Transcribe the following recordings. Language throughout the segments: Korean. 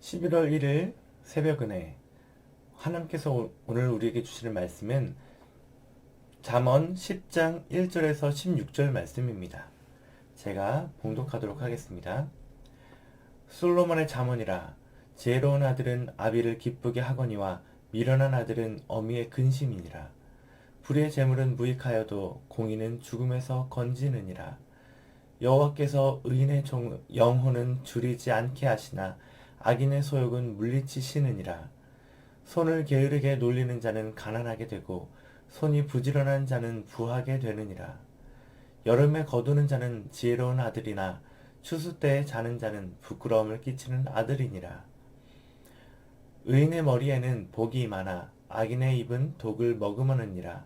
11월 1일 새벽은혜 하나님께서 오늘 우리에게 주시는 말씀은 잠언 10장 1절에서 16절 말씀입니다. 제가 봉독하도록 하겠습니다. 솔로몬의 잠언이라 지혜로운 아들은 아비를 기쁘게 하거니와 미련한 아들은 어미의 근심이니라. 불의 재물은 무익하여도 공의는 죽음에서 건지느니라. 여호와께서 의인의 영혼은 줄이지 않게 하시나 악인의 소욕은 물리치시느니라. 손을 게으르게 놀리는 자는 가난하게 되고 손이 부지런한 자는 부하게 되느니라. 여름에 거두는 자는 지혜로운 아들이나 추수 때에 자는 자는 부끄러움을 끼치는 아들이니라. 의인의 머리에는 복이 많아 악인의 입은 독을 머금으느니라.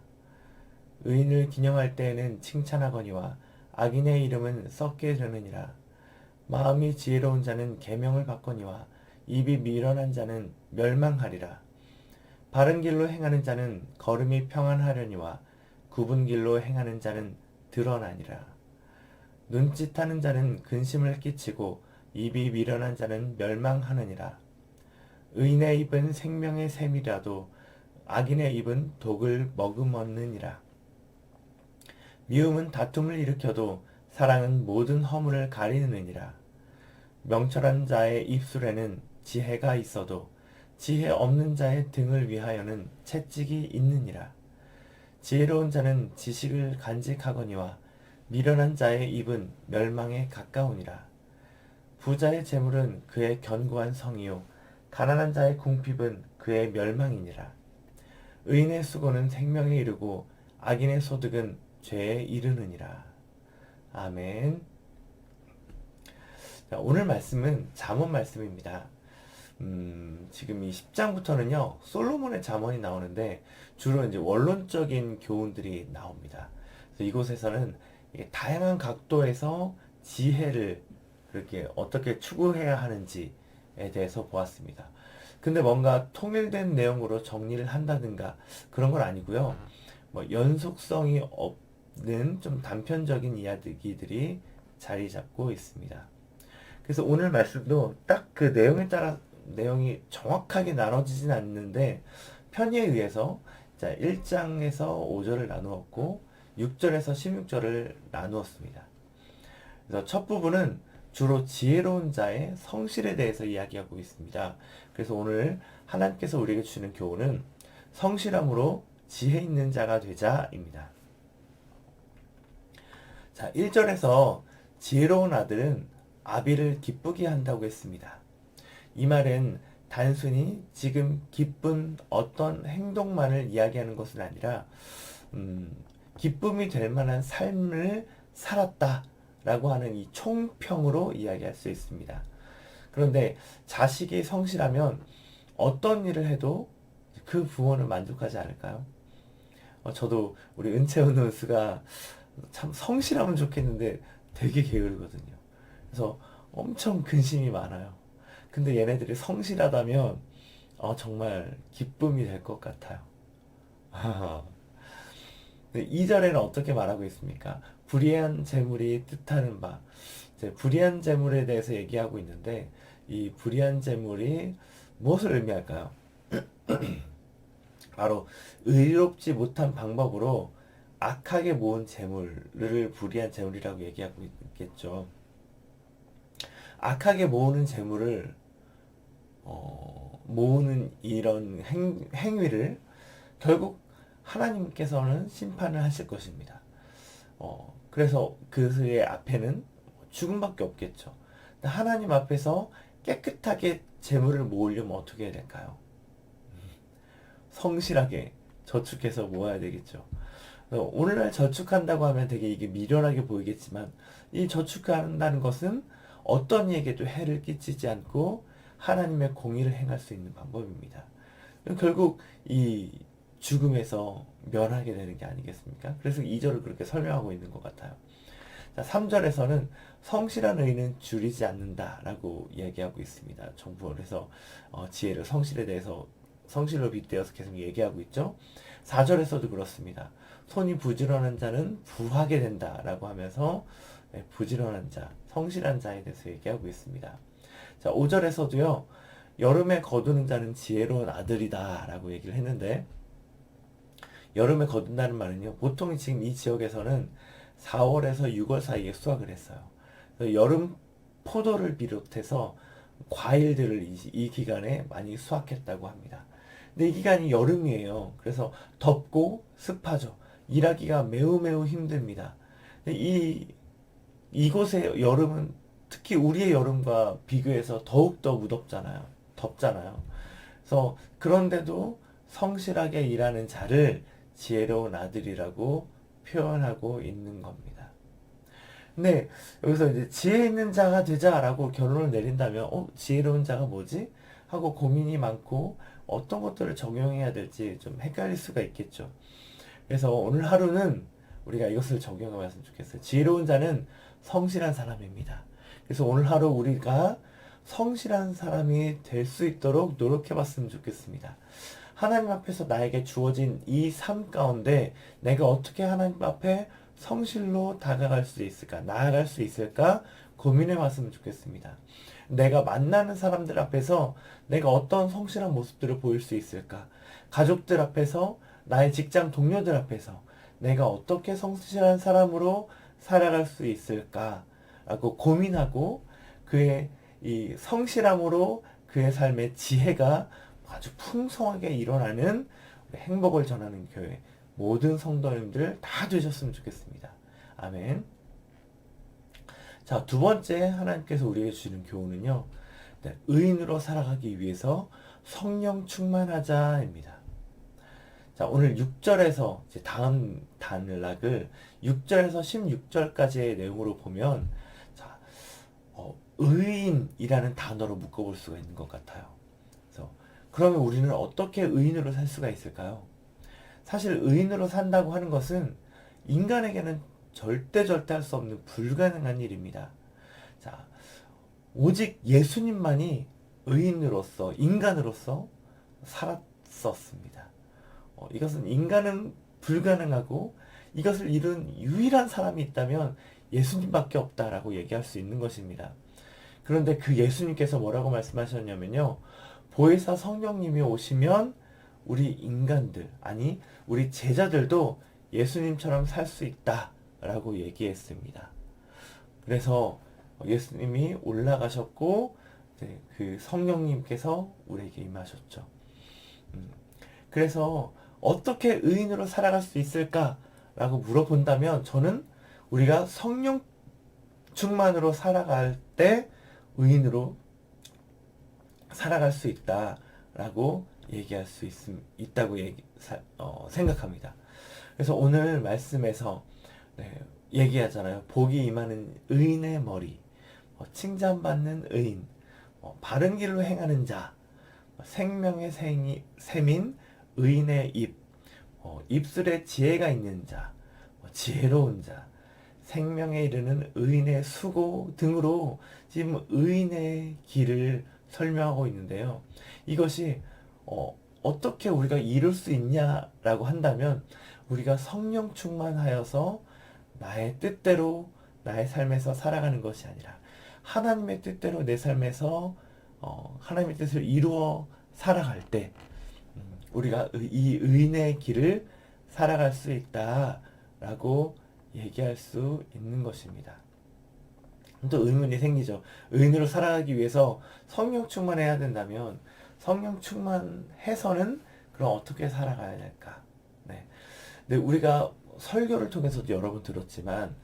의인을 기념할 때에는 칭찬하거니와 악인의 이름은 썩게 되느니라. 마음이 지혜로운 자는 계명을 받거니와 입이 미련한 자는 멸망하리라. 바른 길로 행하는 자는 걸음이 평안하려니와 굽은 길로 행하는 자는 드러나니라. 눈짓하는 자는 근심을 끼치고 입이 미련한 자는 멸망하느니라. 의인의 입은 생명의 샘이라도 악인의 입은 독을 머금었느니라. 미움은 다툼을 일으켜도 사랑은 모든 허물을 가리느니라. 명철한 자의 입술에는 지혜가 있어도 지혜 없는 자의 등을 위하여는 채찍이 있느니라. 지혜로운 자는 지식을 간직하거니와 미련한 자의 입은 멸망에 가까우니라. 부자의 재물은 그의 견고한 성이요 가난한 자의 궁핍은 그의 멸망이니라. 의인의 수고는 생명에 이르고 악인의 소득은 죄에 이르느니라. 아멘. 자, 오늘 말씀은 잠언 말씀입니다. 지금 이 10장부터는요, 솔로몬의 잠언이 나오는데, 주로 이제 원론적인 교훈들이 나옵니다. 그래서 이곳에서는 다양한 각도에서 지혜를 그렇게 어떻게 추구해야 하는지에 대해서 보았습니다. 근데 뭔가 통일된 내용으로 정리를 한다든가 그런 건 아니고요. 뭐 연속성이 없는 좀 단편적인 이야기들이 자리 잡고 있습니다. 그래서 오늘 말씀도 딱 그 내용에 따라 내용이 정확하게 나눠지진 않는데 편의에 의해서 1장에서 5절을 나누었고 6절에서 16절을 나누었습니다. 그래서 첫 부분은 주로 지혜로운 자의 성실에 대해서 이야기하고 있습니다. 그래서 오늘 하나님께서 우리에게 주시는 교훈은 성실함으로 지혜 있는 자가 되자입니다. 자, 1절에서 지혜로운 아들은 아비를 기쁘게 한다고 했습니다. 이 말은 단순히 지금 기쁜 어떤 행동만을 이야기하는 것은 아니라 기쁨이 될 만한 삶을 살았다라고 하는 이 총평으로 이야기할 수 있습니다. 그런데 자식이 성실하면 어떤 일을 해도 그 부모는 만족하지 않을까요? 저도 우리 은채은 선수가 참 성실하면 좋겠는데 되게 게으르거든요. 그래서 엄청 근심이 많아요. 근데 얘네들이 성실하다면 정말 기쁨이 될 것 같아요. 2절에는 어떻게 말하고 있습니까? 불의한 재물이 뜻하는 바. 이제 불의한 재물에 대해서 얘기하고 있는데 이 불의한 재물이 무엇을 의미할까요? 바로 의롭지 못한 방법으로 악하게 모은 재물을 불의한 재물이라고 얘기하고 있겠죠. 악하게 모으는 재물을 모으는 이런 행위를 결국 하나님께서는 심판을 하실 것입니다. 그래서 그의 앞에는 죽음밖에 없겠죠. 하나님 앞에서 깨끗하게 재물을 모으려면 어떻게 해야 될까요? 성실하게 저축해서 모아야 되겠죠. 오늘날 저축한다고 하면 되게 이게 미련하게 보이겠지만 이 저축한다는 것은 어떤 이에게도 해를 끼치지 않고 하나님의 공의를 행할 수 있는 방법입니다. 결국 이 죽음에서 면하게 되는 게 아니겠습니까? 그래서 2절을 그렇게 설명하고 있는 것 같아요. 자, 3절에서는 성실한 의인은 줄이지 않는다라고 이야기하고 있습니다. 정부에서 지혜를 성실에 대해서 성실로 빗대어서 계속 얘기하고 있죠. 4절에서도 그렇습니다. 손이 부지런한 자는 부하게 된다라고 하면서 부지런한 자, 성실한 자에 대해서 얘기하고 있습니다. 자, 5절에서도요. 여름에 거두는 자는 지혜로운 아들이다 라고 얘기를 했는데, 여름에 거둔다는 말은요, 보통 지금 이 지역에서는 4월에서 6월 사이에 수확을 했어요. 그래서 여름 포도를 비롯해서 과일들을 이 기간에 많이 수확했다고 합니다. 근데 이 기간이 여름이에요. 그래서 덥고 습하죠. 일하기가 매우 매우 힘듭니다. 근데 이곳의 여름은 특히 우리의 여름과 비교해서 더욱더 무덥잖아요. 덥잖아요. 그래서 그런데도 성실하게 일하는 자를 지혜로운 아들이라고 표현하고 있는 겁니다. 근데 여기서 이제 지혜 있는 자가 되자라고 결론을 내린다면, 지혜로운 자가 뭐지? 하고 고민이 많고 어떤 것들을 적용해야 될지 좀 헷갈릴 수가 있겠죠. 그래서 오늘 하루는 우리가 이것을 적용해 봤으면 좋겠어요. 지혜로운 자는 성실한 사람입니다. 그래서 오늘 하루 우리가 성실한 사람이 될 수 있도록 노력해 봤으면 좋겠습니다. 하나님 앞에서 나에게 주어진 이 삶 가운데 내가 어떻게 하나님 앞에 성실로 다가갈 수 있을까, 나아갈 수 있을까 고민해 봤으면 좋겠습니다. 내가 만나는 사람들 앞에서 내가 어떤 성실한 모습들을 보일 수 있을까, 가족들 앞에서, 나의 직장 동료들 앞에서 내가 어떻게 성실한 사람으로 살아갈 수 있을까라고 고민하고 그의 이 성실함으로 그의 삶의 지혜가 아주 풍성하게 일어나는 행복을 전하는 교회 모든 성도님들 다 되셨으면 좋겠습니다. 아멘. 자, 두 번째 하나님께서 우리에게 주시는 교훈은요, 의인으로 살아가기 위해서 성령 충만하자입니다. 자, 오늘 6절에서 이제 다음 단락을 6절에서 16절까지의 내용으로 보면, 자, 의인이라는 단어로 묶어볼 수가 있는 것 같아요. 그래서 그러면 우리는 어떻게 의인으로 살 수가 있을까요? 사실 의인으로 산다고 하는 것은 인간에게는 절대 할 수 없는 불가능한 일입니다. 자, 오직 예수님만이 의인으로서, 인간으로서 살았었습니다. 이것은 인간은 불가능하고 이것을 이룬 유일한 사람이 있다면 예수님밖에 없다라고 얘기할 수 있는 것입니다. 그런데 그 예수님께서 뭐라고 말씀하셨냐면요, 보혜사 성령님이 오시면 우리 인간들, 아니 우리 제자들도 예수님처럼 살 수 있다라고 얘기했습니다. 그래서 예수님이 올라가셨고 그 성령님께서 우리에게 임하셨죠. 그래서 어떻게 의인으로 살아갈 수 있을까라고 물어본다면, 저는 우리가 성령 충만으로 살아갈 때 의인으로 살아갈 수 있다라고 얘기할 수 있다고 생각합니다. 그래서 오늘 말씀에서 얘기하잖아요. 복이 임하는 의인의 머리, 칭찬받는 의인, 바른 길로 행하는 자, 생명의 샘인 의인의 입, 입술에 지혜가 있는 자, 지혜로운 자, 생명에 이르는 의인의 수고 등으로 지금 의인의 길을 설명하고 있는데요. 이것이 어떻게 우리가 이룰 수 있냐라고 한다면, 우리가 성령 충만하여서 나의 뜻대로 나의 삶에서 살아가는 것이 아니라 하나님의 뜻대로 내 삶에서 하나님의 뜻을 이루어 살아갈 때 우리가 이 의인의 길을 살아갈 수 있다라고 얘기할 수 있는 것입니다. 또 의문이 생기죠. 의인으로 살아가기 위해서 성령 충만해야 된다면 성령 충만해서는 그럼 어떻게 살아가야 될까? 네. 근데 우리가 설교를 통해서도 여러 번 들었지만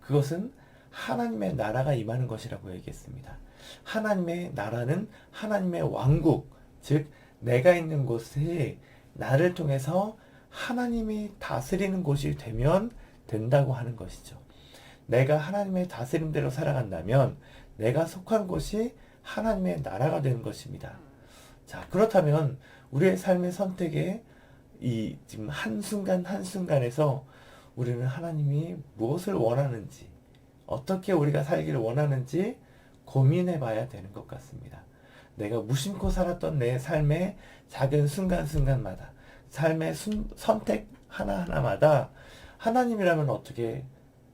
그것은 하나님의 나라가 임하는 것이라고 얘기했습니다. 하나님의 나라는 하나님의 왕국, 즉 내가 있는 곳이 나를 통해서 하나님이 다스리는 곳이 되면 된다고 하는 것이죠. 내가 하나님의 다스림대로 살아간다면 내가 속한 곳이 하나님의 나라가 되는 것입니다. 자, 그렇다면 우리의 삶의 선택에 이 지금 한순간 한순간에서 우리는 하나님이 무엇을 원하는지, 어떻게 우리가 살기를 원하는지 고민해 봐야 되는 것 같습니다. 내가 무심코 살았던 내 삶의 작은 순간순간마다, 삶의 선택 하나하나마다 하나님이라면 어떻게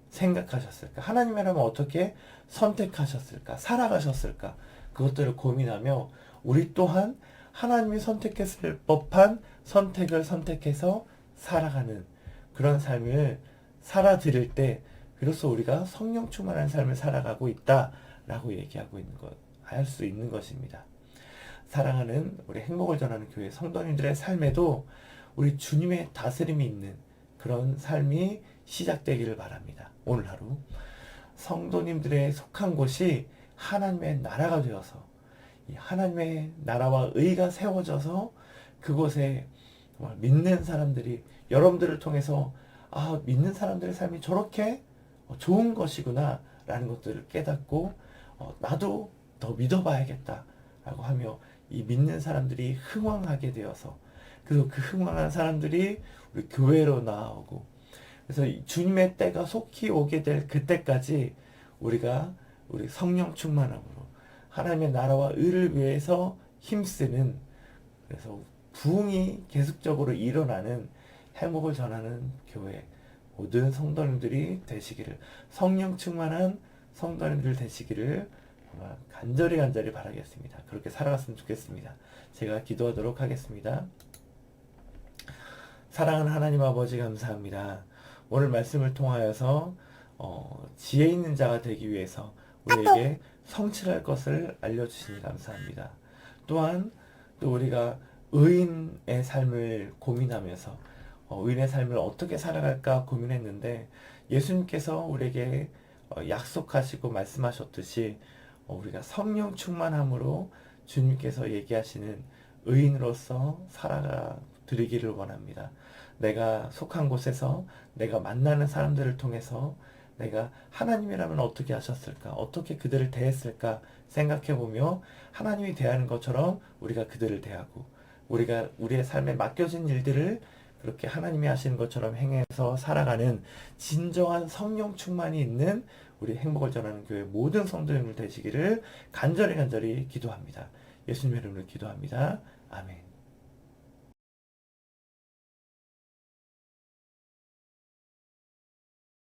생각하셨을까? 하나님이라면 어떻게 선택하셨을까? 살아가셨을까? 그것들을 고민하며 우리 또한 하나님이 선택했을 법한 선택을 선택해서 살아가는 그런 삶을 살아드릴 때 비로소 우리가 성령 충만한 삶을 살아가고 있다라고 얘기하고 있는 것, 할 수 있는 것입니다. 사랑하는 우리 행복을 전하는 교회 성도님들의 삶에도 우리 주님의 다스림이 있는 그런 삶이 시작되기를 바랍니다. 오늘 하루 성도님들의 속한 곳이 하나님의 나라가 되어서 이 하나님의 나라와 의가 세워져서 그곳에 정말 믿는 사람들이 여러분들을 통해서 믿는 사람들의 삶이 저렇게 좋은 것이구나 라는 것들을 깨닫고 나도 더 믿어봐야겠다 라고 하며 이 믿는 사람들이 흥왕하게 되어서 그리고 그 흥왕한 사람들이 우리 교회로 나오고 그래서 주님의 때가 속히 오게 될 그때까지 우리가 우리 성령 충만함으로 하나님의 나라와 의를 위해서 힘쓰는 그래서 부흥이 계속적으로 일어나는 행복을 전하는 교회 모든 성도님들이 되시기를 성령 충만한 성도님들 되시기를 정말 간절히 바라겠습니다. 그렇게 살아갔으면 좋겠습니다. 제가 기도하도록 하겠습니다. 사랑하는 하나님 아버지 감사합니다. 오늘 말씀을 통하여서 지혜 있는 자가 되기 위해서 우리에게 성취할 것을 알려주시니 감사합니다. 또한 또 우리가 의인의 삶을 고민하면서 의인의 삶을 어떻게 살아갈까 고민했는데 예수님께서 우리에게 약속하시고 말씀하셨듯이 우리가 성령 충만함으로 주님께서 얘기하시는 의인으로서 살아가 드리기를 원합니다. 내가 속한 곳에서 내가 만나는 사람들을 통해서 내가 하나님이라면 어떻게 하셨을까? 어떻게 그들을 대했을까? 생각해보며 하나님이 대하는 것처럼 우리가 그들을 대하고 우리가 우리의 삶에 맡겨진 일들을 그렇게 하나님이 하시는 것처럼 행해서 살아가는 진정한 성령 충만이 있는 우리 행복을 전하는 교회 모든 성도님들 되시기를 간절히 기도합니다. 예수님의 이름으로 기도합니다. 아멘.